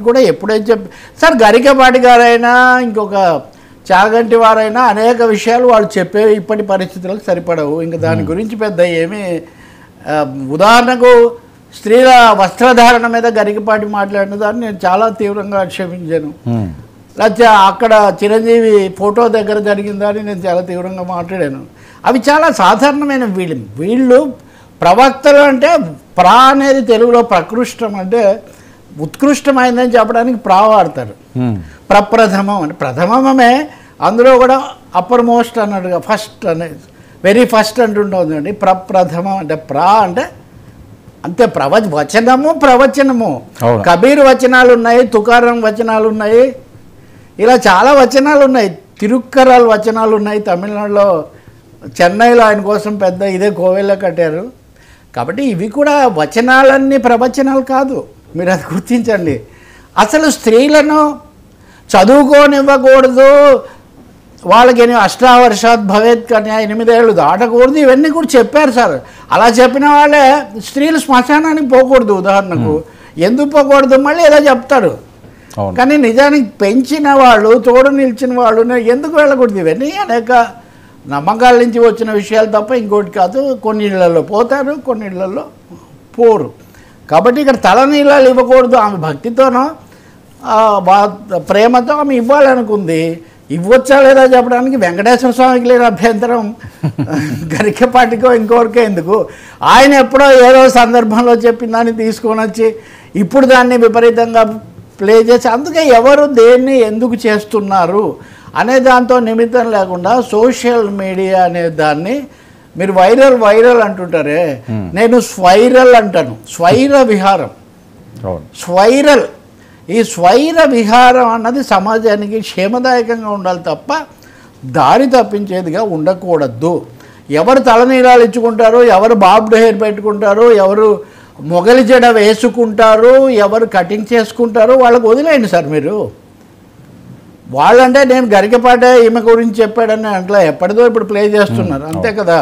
కూడా ఎప్పుడైతే సార్ గరికపాటి గారైనా ఇంకొక చాగంటి వారైనా అనేక విషయాలు వాళ్ళు చెప్పే ఇప్పటి పరిస్థితులకు సరిపడవు. ఇంకా దాని గురించి పెద్ద ఏమీ ఉదాహరణకు స్త్రీల వస్త్రధారణ మీద గరికపాటి మాట్లాడిన దాన్ని నేను చాలా తీవ్రంగా క్షమించాను. లేకపోతే అక్కడ చిరంజీవి ఫోటో దగ్గర జరిగిందని నేను చాలా తీవ్రంగా మాట్లాడాను. అవి చాలా సాధారణమైన వీళ్ళు ప్రవక్తలు అంటే ప్రా అనేది తెలుగులో ప్రకృష్టం అంటే ఉత్కృష్టమైందని చెప్పడానికి ప్రా వాడతారు. ప్రప్రథమం అంటే ప్రథమమే, అందులో కూడా అప్పర్ మోస్ట్ అన్నట్టుగా ఫస్ట్ అనేది వెరీ ఫస్ట్ అంటుంటుందండి. ప్రప్రథమం అంటే ప్రా అంటే అంతే వచనము ప్రవచనము. కబీర్ వచనాలు ఉన్నాయి, తుకారం వచనాలు ఉన్నాయి, ఇలా చాలా వచనాలు ఉన్నాయి. తిరుక్కరాల్ వచనాలు ఉన్నాయి. తమిళనాడులో చెన్నైలో ఆయన కోసం పెద్ద ఇదే కోవెల్లో కట్టారు. కాబట్టి ఇవి కూడా వచనాలన్నీ ప్రవచనాలు కాదు, మీరు అది గుర్తించండి. అసలు స్త్రీలను చదువుకోనివ్వకూడదు, వాళ్ళకి అష్టావర్షాత్ భవేత్ కన్యా 8 ఏళ్ళు దాటకూడదు, ఇవన్నీ కూడా చెప్పారు సార్. అలా చెప్పిన వాళ్ళే స్త్రీలు శ్మశానానికి పోకూడదు. ఉదాహరణకు ఎందుకు పోకూడదు మళ్ళీ ఇలా చెప్తారు. కానీ నిజానికి పెంచిన వాళ్ళు, తోడు నిలిచిన వాళ్ళు ఎందుకు వెళ్ళకూడదు? ఇవన్నీ అనేక నమ్మకాల నుంచి వచ్చిన విషయాలు తప్ప ఇంకోటి కాదు. కొన్ని ఇళ్లలో పోతారు, కొన్ని ఇళ్లలో పోరు. కాబట్టి ఇక్కడ తలనీళ్ళు ఇవ్వకూడదు. ఆమె భక్తితోనో ప్రేమతో ఆమె ఇవ్వాలనుకుంది. ఇవ్వచ్చా లేదా చెప్పడానికి వెంకటేశ్వర స్వామికి లేని అభ్యంతరం, గరికపాటికో ఇంకోరికే ఎందుకు? ఆయన ఎప్పుడో ఏదో సందర్భంలో చెప్పిన దాన్ని తీసుకొని వచ్చి ఇప్పుడు దాన్ని విపరీతంగా ప్లే చేసి, అందుకే ఎవరు దేన్ని ఎందుకు చేస్తున్నారు అనే దాంతో నిమిత్తం లేకుండా సోషల్ మీడియా అనే దాన్ని మీరు వైరల్ అంటుంటారే, నేను స్వైరల్ అంటాను. స్వైర విహారం, స్వైరల్. ఈ స్వైర విహారం అన్నది సమాజానికి క్షేమదాయకంగా ఉండాలి తప్ప దారి తప్పించేదిగా ఉండకూడదు. ఎవరు తలనీలాలు ఇచ్చుకుంటారు, ఎవరు బాబ్డ్ హెయిర్ పెట్టుకుంటారు, ఎవరు మొగలి జడ వేసుకుంటారు, ఎవరు కటింగ్ చేసుకుంటారు, వాళ్ళకు వదిలేయండి సార్. మీరు వాళ్ళంటే నేను గరికపాటే ఈమె గురించి చెప్పాడని అట్లా ఎప్పటిదో ఇప్పుడు ప్లే చేస్తున్నారు, అంతే కదా.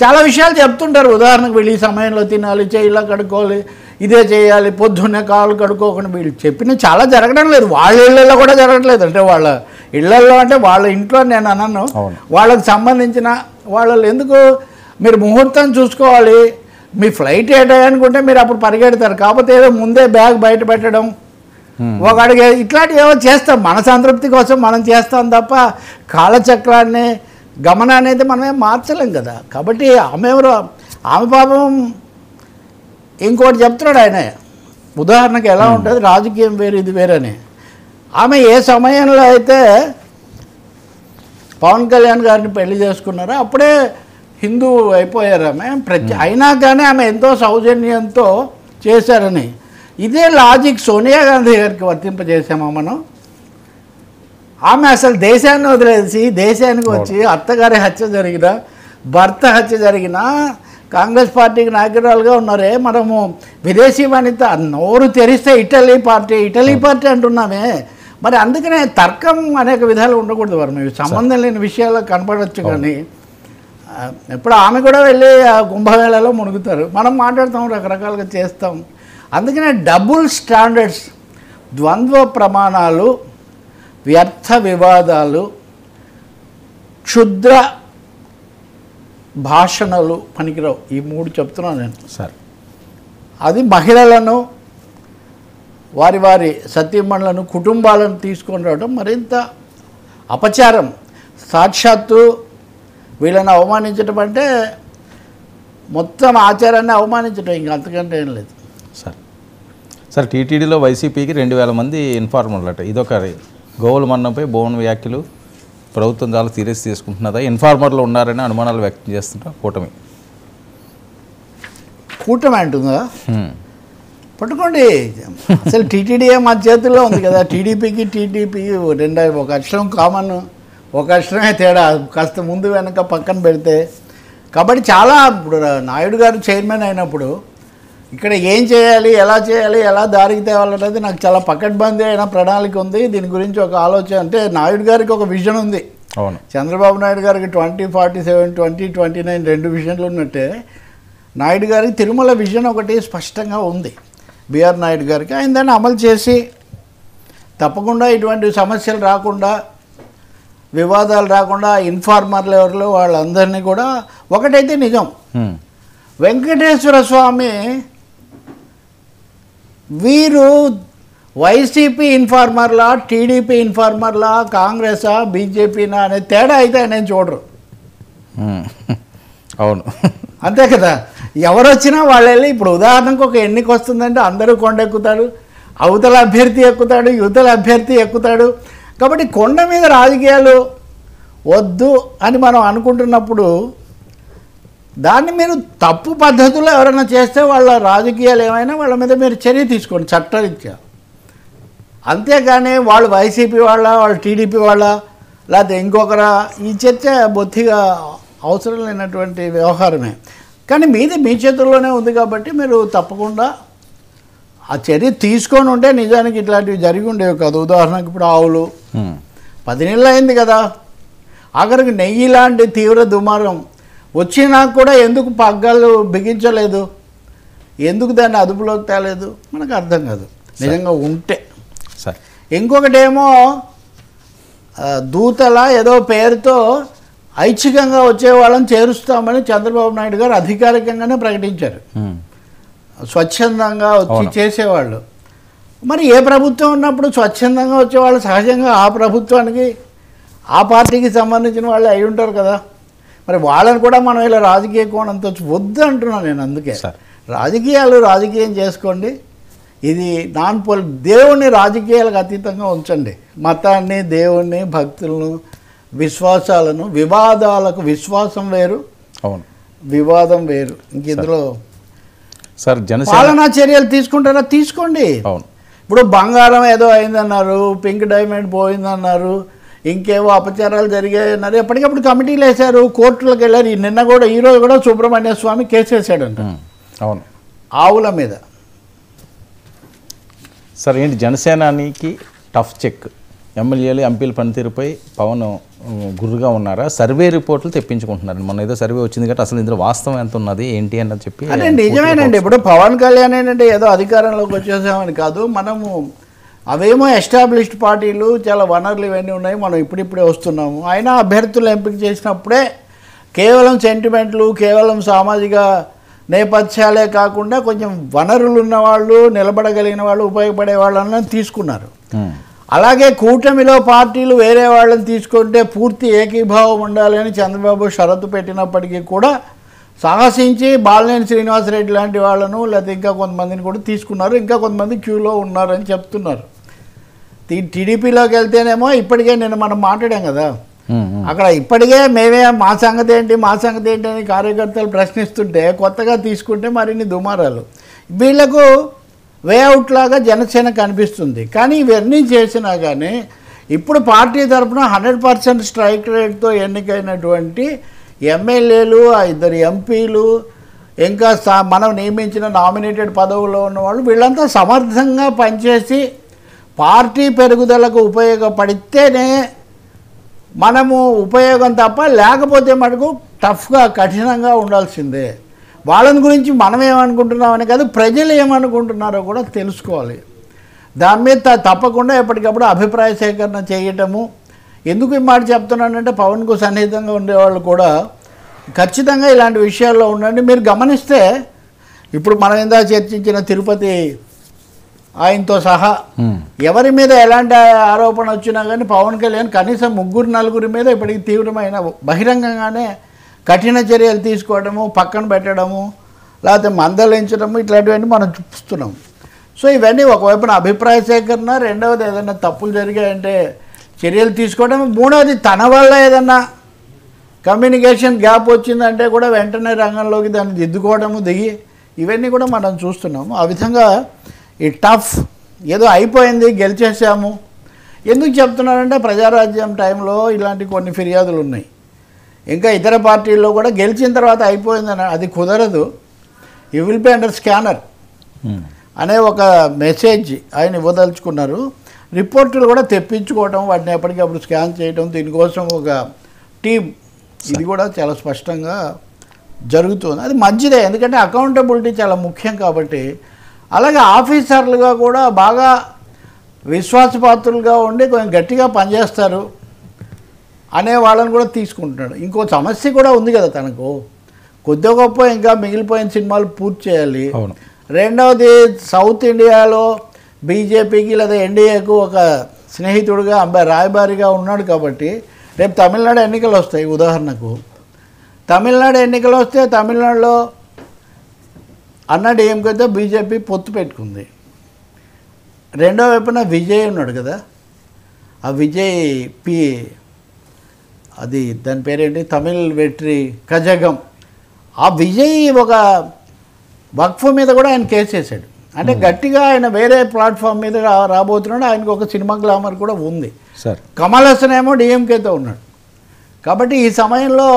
చాలా విషయాలు చెప్తుంటారు. ఉదాహరణకు వీళ్ళు ఈ సమయంలో తినాలి, ఇలా కడుక్కోవాలి, ఇదే చేయాలి, పొద్దున్నే కాళ్ళు కడుక్కోకుండా వీళ్ళు చెప్పిన చాలా జరగడం లేదు. వాళ్ళ ఇళ్లలో కూడా జరగట్లేదు. అంటే వాళ్ళ ఇళ్లలో అంటే వాళ్ళ ఇంట్లో నేను అన్నాను, వాళ్ళకి సంబంధించిన వాళ్ళు ఎందుకు మీరు ముహూర్తం చూసుకోవాలి. మీ ఫ్లైట్ ఏ అనుకుంటే మీరు అప్పుడు పరిగెడతారు. కాకపోతే ఏదో ముందే బ్యాగ్ బయట పెట్టడం, ఒక అడిగే ఇట్లాంటివి ఏవో చేస్తాం. మన సంతృప్తి కోసం మనం చేస్తాం తప్ప కాలచక్రాన్ని గమనాన్ని అయితే మనమే మార్చలేం కదా. కాబట్టి ఆమె పాపం ఇంకోటి చెప్తున్నాడు ఆయన. ఉదాహరణకి ఎలా ఉంటుంది, రాజకీయం వేరు ఇది వేరని. ఆమె ఏ సమయంలో అయితే పవన్ కళ్యాణ్ గారిని పెళ్లి చేసుకున్నారో అప్పుడే హిందూ అయిపోయారు ఆమె. అయినా కానీ ఆమె ఎంతో సౌజన్యంతో చేశారని. ఇదే లాజిక్ సోనియా గాంధీ గారికి వర్తింపజేసామా మనం? ఆమె అసలు దేశాన్ని వదిలేసి దేశానికి వచ్చి అత్తగారి హత్య జరిగినా, భర్త హత్య జరిగినా కాంగ్రెస్ పార్టీకి నాయకురాలుగా ఉన్నారే. మనము విదేశీ వనిత నోరు తెరిస్తే ఇటలీ పార్టీ అంటున్నామే. మరి అందుకనే తర్కం అనేక విధాలు ఉండకూడదు. వారు సంబంధం లేని విషయాల్లో కనపడవచ్చు. కానీ ఎప్పుడు ఆమె కూడా వెళ్ళి ఆ కుంభమేళాలో మునుగుతారు. మనం మాట్లాడతాం, రకరకాలుగా చేస్తాం. అందుకనే డబుల్ స్టాండర్డ్స్, ద్వంద్వ ప్రమాణాలు, వ్యర్థ వివాదాలు, క్షుద్ర భాషణలు పనికిరావు. ఈ 3 చెప్తున్నాను నేను సార్. అది మహిళలను, వారి సతీమణులను, కుటుంబాలను తీసుకొని రావడం మరింత అపచారం. సాక్షాత్తు వీళ్ళని అవమానించడం అంటే మొత్తం ఆచారాన్ని అవమానించడం, ఇంకా అంతకంటే ఏం లేదు సార్. టీటీడీలో వైసీపీకి 2000 మంది ఇన్ఫార్మర్లు అట. ఇదొక గోవుల మన్నంపై భువన్ వ్యాఖ్యలు ప్రభుత్వం చాలా సీరియస్ తీసుకుంటున్నదా? ఇన్ఫార్మర్లు ఉన్నారని అనుమానాలు వ్యక్తం చేస్తున్నారు కూటమి అంటుందా? పట్టుకోండి. అసలు టీటీడీ మా చేతుల్లో ఉంది కదా. టీడీపీ ఒక అక్షరం కామన్, ఒక అక్షరమే తేడా. కాస్త ముందు వెనక పక్కన పెడితే. కాబట్టి చాలా ఇప్పుడు నాయుడు గారు చైర్మన్ అయినప్పుడు ఇక్కడ ఏం చేయాలి, ఎలా దారికి తేవాలనేది నాకు చాలా పకడ్బందీ అయిన ప్రణాళిక ఉంది. దీని గురించి ఒక ఆలోచన, అంటే నాయుడు గారికి ఒక విజన్ ఉంది. చంద్రబాబు నాయుడు గారికి 2047, 2029 2 విజన్లు ఉన్నట్టే నాయుడు గారికి తిరుమల విజన్ ఒకటి స్పష్టంగా ఉంది. బిఆర్ నాయుడు గారికి. ఆయన దాన్ని అమలు చేసి తప్పకుండా ఇటువంటి సమస్యలు రాకుండా, వివాదాలు రాకుండా ఇన్ఫార్మర్లు ఎవరిలో వాళ్ళందరినీ కూడా, ఒకటైతే నిజం, వెంకటేశ్వర స్వామి వీరు వైసీపీ ఇన్ఫార్మర్లా, టీడీపీ ఇన్ఫార్మర్లా, కాంగ్రెసా, బీజేపీనా అనే తేడా అయితే ఆయన చూడరు. అవును, అంతే కదా. ఎవరు వచ్చినా వాళ్ళు వెళ్ళి, ఇప్పుడు ఉదాహరణకు ఒక ఎన్నిక వస్తుందంటే అందరూ కొండ ఎక్కుతారు, అవతల అభ్యర్థి ఎక్కుతాడు, యువతల అభ్యర్థి ఎక్కుతాడు. కాబట్టి కొండ మీద రాజకీయాలు వద్దు అని మనం అనుకుంటున్నప్పుడు దాన్ని మీరు తప్పు పద్ధతిలో ఎవరైనా చేస్తే వాళ్ళ రాజకీయాలు ఏమైనా వాళ్ళ మీద మీరు చర్య తీసుకోండి చట్టరీత్యా. అంతేగాని వాళ్ళు వైసీపీ వాళ్ళ, వాళ్ళు టీడీపీ వాళ్ళ, లేకపోతే ఇంకొకరా, ఈ చర్చ బొత్తిగా అవసరం లేనటువంటి వ్యవహారమే. కానీ మీది మీ చేతుల్లోనే ఉంది కాబట్టి మీరు తప్పకుండా ఆ చర్య తీసుకొని ఉంటే నిజానికి ఇట్లాంటివి జరిగి ఉండేవి కాదు. ఉదాహరణకు ఇప్పుడు ఆవులు 10 నెలలు అయింది కదా, ఆఖరికి నెయ్యి లాంటి తీవ్ర దుమారం వచ్చినా కూడా ఎందుకు పగ్గాలు బిగించలేదు, ఎందుకు దాన్ని అదుపులోకి తేలేదు, మనకు అర్థం కాదు నిజంగా ఉంటే. ఇంకొకటేమో దూతల ఏదో పేరుతో ఐచ్ఛికంగా వచ్చే వాళ్ళని చేరుస్తామని చంద్రబాబు నాయుడు గారు అధికారికంగానే ప్రకటించారు. స్వచ్ఛందంగా వచ్చి చేసేవాళ్ళు. మరి ఏ ప్రభుత్వం ఉన్నప్పుడు స్వచ్ఛందంగా వచ్చేవాళ్ళు సహజంగా ఆ ప్రభుత్వానికి, ఆ పార్టీకి సంబంధించిన వాళ్ళు అయి ఉంటారు కదా. మరి వాళ్ళని కూడా మనం ఇలా రాజకీయ కోణంతో వద్దు అంటున్నాను నేను. అందుకే రాజకీయాలు రాజకీయం చేసుకోండి, ఇది దేవుణ్ణి రాజకీయాలకు అతీతంగా ఉంచండి. మతాన్ని, దేవుణ్ణి, భక్తులను, విశ్వాసాలను, వివాదాలకు విశ్వాసం వేరు, అవును, వివాదం వేరు. ఇంక ఇందులో సార్ పాలనా చర్యలు తీసుకుంటారా, తీసుకోండి. అవును, ఇప్పుడు బంగారం ఏదో అయిందన్నారు, పింక్ డైమండ్ పోయిందన్నారు, ఇంకేవో అపచారాలు జరిగాయన్నారు, ఎప్పటికప్పుడు కమిటీలు వేశారు, కోర్టులకు వెళ్ళారు. నిన్న కూడా, ఈరోజు కూడా సుబ్రహ్మణ్య స్వామి కేసు వేసాడంట. అవును, ఆవుల మీద. సార్ ఏంటి జనసేనానికి టఫ్ చెక్, ఎమ్మెల్యేలు ఎంపీల పనితీరుపై పవన్ గుర్రుగా ఉన్నారా? సర్వే రిపోర్ట్లు తెప్పించుకుంటున్నారు. మొన్న ఏదో సర్వే వచ్చింది కాబట్టి అసలు ఇందులో వాస్తవం ఎంత ఉన్నది ఏంటి అన్నది చెప్పి. అంటే నిజమేనండి, ఇప్పుడు పవన్ కళ్యాణ్ ఏంటంటే ఏదో అధికారంలోకి వచ్చేసామని కాదు, మనము అవేమో ఎస్టాబ్లిష్డ్ పార్టీలు, చాలా వనరులు ఇవన్నీ ఉన్నాయి, మనం ఇప్పుడిప్పుడే వస్తున్నాము. అయినా అభ్యర్థులు ఎంపిక చేసినప్పుడే కేవలం సెంటిమెంట్లు, కేవలం సామాజిక నేపథ్యాలే కాకుండా కొంచెం వనరులు ఉన్నవాళ్ళు, నిలబడగలిగిన వాళ్ళు, ఉపయోగపడే వాళ్ళని తీసుకున్నారు. అలాగే కూటమిలో పార్టీలు వేరే వాళ్ళని తీసుకుంటే పూర్తి ఏకీభావం ఉండాలి అని చంద్రబాబు షరతు పెట్టినప్పటికీ కూడా సాహసించి బాలినేని శ్రీనివాసరెడ్డి లాంటి వాళ్ళను, లేకపోతే ఇంకా కొంతమందిని కూడా తీసుకున్నారు. ఇంకా కొంతమంది క్యూలో ఉన్నారని చెప్తున్నారు. టీడీపీలోకి వెళ్తేనేమో ఇప్పటికే నేను మనం మాట్లాడాం కదా, అక్కడ ఇప్పటికే మేమే మా సంగతి ఏంటి అని కార్యకర్తలు ప్రశ్నిస్తుంటే కొత్తగా తీసుకుంటే మరిన్ని దుమారాలు. వీళ్లకు వేఅవుట్ లాగా జనసేన కనిపిస్తుంది. కానీ ఇవన్నీ చేసినా కానీ ఇప్పుడు పార్టీ తరఫున 100% స్ట్రైక్ రేట్తో ఎన్నికైనటువంటి ఎమ్మెల్యేలు, 2 ఎంపీలు, ఇంకా మనం నియమించిన నామినేటెడ్ పదవుల్లో ఉన్నవాళ్ళు, వీళ్ళంతా సమర్థంగా పనిచేసి పార్టీ పెరుగుదలకు ఉపయోగపడితేనే మనము ఉపయోగం తప్ప, లేకపోతే మనకు టఫ్గా కఠినంగా ఉండాల్సిందే. వాళ్ళని గురించి మనం ఏమనుకుంటున్నామని కాదు, ప్రజలు ఏమనుకుంటున్నారో కూడా తెలుసుకోవాలి. దాని మీద తప్పకుండా ఎప్పటికప్పుడు అభిప్రాయ సేకరణ చేయటము. ఎందుకు ఈ మాట చెప్తున్నానంటే పవన్కు సన్నిహితంగా ఉండేవాళ్ళు కూడా ఖచ్చితంగా ఇలాంటి విషయాల్లో ఉండండి. మీరు గమనిస్తే ఇప్పుడు మనం ఇందా చర్చించిన తిరుపతి ఆయనతో సహా ఎవరి మీద ఎలాంటి ఆరోపణ వచ్చినా కానీ పవన్ కళ్యాణ్ కనీసం 3-4 మీద ఇప్పటికి తీవ్రమైన బహిరంగంగానే కఠిన చర్యలు తీసుకోవడము, పక్కన పెట్టడము, లేకపోతే మందలించడము, ఇట్లాంటివన్నీ మనం చూస్తున్నాం. సో ఇవన్నీ ఒకవైపున అభిప్రాయ సేకరణ, రెండవది ఏదైనా తప్పులు జరిగాయంటే చర్యలు తీసుకోవడం, మూడవది తన వల్ల ఏదన్నా కమ్యూనికేషన్ గ్యాప్ వచ్చిందంటే కూడా వెంటనే రంగంలోకి దాన్ని దిద్దుకోవడము, దిగి ఇవన్నీ కూడా మనం చూస్తున్నాము. ఆ విధంగా ఈ టఫ్ ఏదో అయిపోయింది, గెలిచేసాము. ఎందుకు చెప్తున్నారంటే ప్రజారాజ్యం టైంలో ఇలాంటి కొన్ని ఫిర్యాదులు ఉన్నాయి. ఇంకా ఇతర పార్టీల్లో కూడా గెలిచిన తర్వాత అయిపోయిందని, అది కుదరదు. You will be under scanner అనే ఒక మెసేజ్ ఆయన ఇవ్వదలుచుకున్నారు. రిపోర్టులు కూడా తెప్పించుకోవడం, వాటిని ఎప్పటికప్పుడు స్కాన్ చేయడం, దీనికోసం ఒక టీం, ఇది కూడా చాలా స్పష్టంగా జరుగుతుంది. అది మంచిదే, ఎందుకంటే అకౌంటబిలిటీ చాలా ముఖ్యం. కాబట్టి అలాగే ఆఫీసర్లుగా కూడా బాగా విశ్వాసపాత్రులుగా ఉండి కొంచెం గట్టిగా పనిచేస్తారు అనే వాళ్ళని కూడా తీసుకుంటున్నాడు. ఇంకో సమస్య కూడా ఉంది కదా తనకు, కొద్ది గొప్ప ఇంకా మిగిలిపోయిన సినిమాలు పూర్తి చేయాలి. అవును. రెండవది సౌత్ ఇండియాలో బీజేపీకి లేదా ఎన్డీఏకు ఒక స్నేహితుడుగా రాయబారిగా ఉన్నాడు కాబట్టి రేపు తమిళనాడు ఎన్నికలు వస్తాయి. ఉదాహరణకు తమిళనాడు ఎన్నికలు వస్తే తమిళనాడులో అన్నాడీఎంకేతో బీజేపీ పొత్తు పెట్టుకుంది. రెండో వైపున విజయ్ ఉన్నాడు కదా, ఆ విజయ్ అది దాని పేరేంటి, తమిళ్ వెట్రి కజగం. ఆ విజయ్ ఒక వక్ఫ్ మీద కూడా ఆయన కేసు చేశాడు. అంటే గట్టిగా ఆయన వేరే ప్లాట్ఫామ్ మీద రాబోతున్నాడు. ఆయనకు ఒక సినిమా గ్లామర్ కూడా ఉంది. సార్ కమల్ హాసన్ ఏమో డిఎంకేతో ఉన్నాడు. కాబట్టి ఈ సమయంలో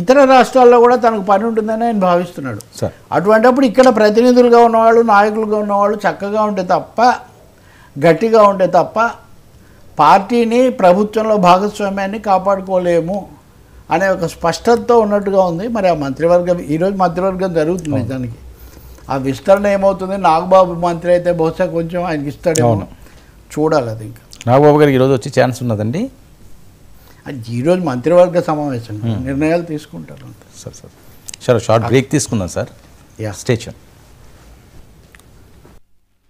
ఇతర రాష్ట్రాల్లో కూడా తనకు పని ఉంటుందని ఆయన భావిస్తున్నాడు. సార్ అటువంటిప్పుడు ఇక్కడ ప్రతినిధులుగా ఉన్నవాళ్ళు, నాయకులుగా ఉన్నవాళ్ళు చక్కగా ఉంటే తప్ప, గట్టిగా ఉంటే తప్ప పార్టీని, ప్రభుత్వంలో భాగస్వామ్యాన్ని కాపాడుకోలేము అనే ఒక స్పష్టతతో ఉన్నట్టుగా ఉంది. మరి ఆ మంత్రివర్గం, ఈరోజు మంత్రివర్గం జరుగుతుంది. దానికి ఆ విస్తరణ ఏమవుతుంది, నాగబాబు మంత్రి అయితే బహుశా కొంచెం ఆయనకి ఇస్తాడేమో, చూడాలి. అది ఇంకా నాగబాబు గారికి ఈరోజు వచ్చే ఛాన్స్ ఉన్నదండి. అది ఈరోజు మంత్రివర్గ సమావేశం నిర్ణయాలు తీసుకుంటారు. సార్ షార్ట్ బ్రేక్ తీసుకుందాం సార్. Yeah station.